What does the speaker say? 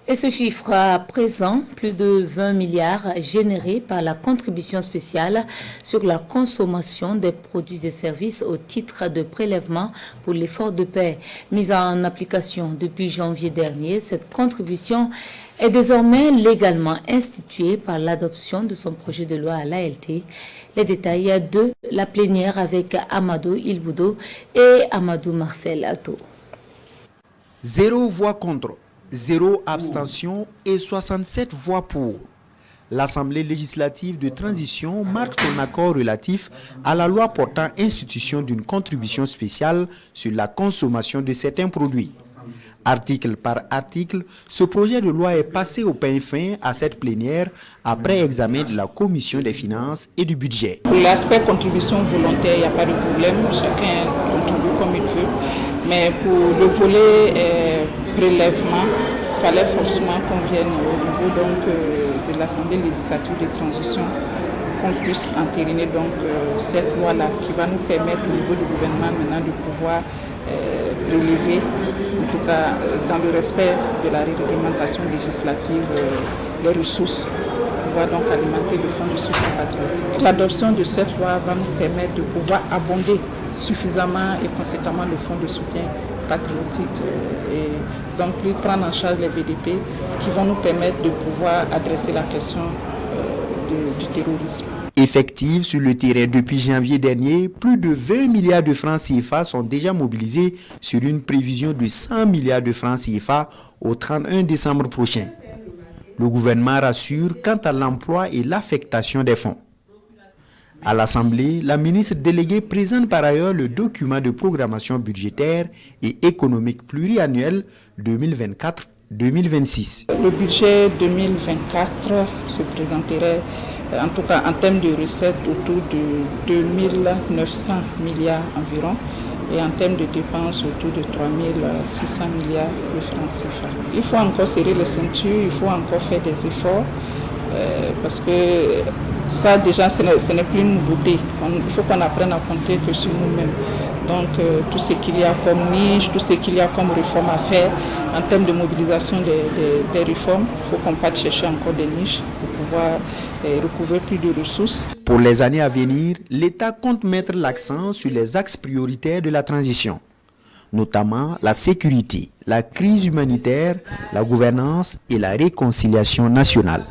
Et ce chiffre à présent, plus de 20 milliards générés par la contribution spéciale sur la consommation des produits et services au titre de prélèvement pour l'effort de paix. Mise en application depuis janvier dernier, cette contribution est désormais légalement instituée par l'adoption de son projet de loi à l'ALT. Les détails de la plénière avec Amadou Ilboudo et Amadou Marcel Atto. 0 voix contre, 0 abstention et 67 voix pour. L'Assemblée législative de transition marque son accord relatif à la loi portant institution d'une contribution spéciale sur la consommation de certains produits. Article par article, ce projet de loi est passé au peigne fin à cette plénière après examen de la Commission des finances et du budget. Pour l'aspect contribution volontaire, il n'y a pas de problème, chacun contribue comme il veut. Mais pour le volet prélèvement, il fallait forcément qu'on vienne au niveau de l'Assemblée législative de transition, qu'on puisse entériner cette loi-là qui va nous permettre au niveau du gouvernement maintenant de pouvoir prélever, en tout cas dans le respect de la réglementation législative, les ressources pour pouvoir donc alimenter le fonds de soutien patriotique. L'adoption de cette loi va nous permettre de pouvoir abonder suffisamment et conséquemment le fonds de soutien patriotique et donc prendre en charge les VDP qui vont nous permettre de pouvoir adresser la question du terrorisme. Effective sur le terrain depuis janvier dernier, plus de 20 milliards de francs CFA sont déjà mobilisés sur une prévision de 100 milliards de francs CFA au 31 décembre prochain. Le gouvernement rassure quant à l'emploi et l'affectation des fonds. À l'Assemblée, la ministre déléguée présente par ailleurs le document de programmation budgétaire et économique pluriannuel 2024-2026. Le budget 2024 se présenterait, en tout cas en termes de recettes, autour de 2900 milliards environ et en termes de dépenses autour de 3600 milliards de francs CFA. Il faut encore serrer les ceintures, il faut encore faire des efforts parce que ça déjà ce n'est plus une nouveauté. Il faut qu'on apprenne à compter que sur nous-mêmes. Donc tout ce qu'il y a comme niche, tout ce qu'il y a comme réforme à faire en termes de mobilisation des réformes, il faut qu'on parte chercher encore des niches pour pouvoir recouvrir plus de ressources. Pour les années à venir, l'État compte mettre l'accent sur les axes prioritaires de la transition, notamment la sécurité, la crise humanitaire, la gouvernance et la réconciliation nationale.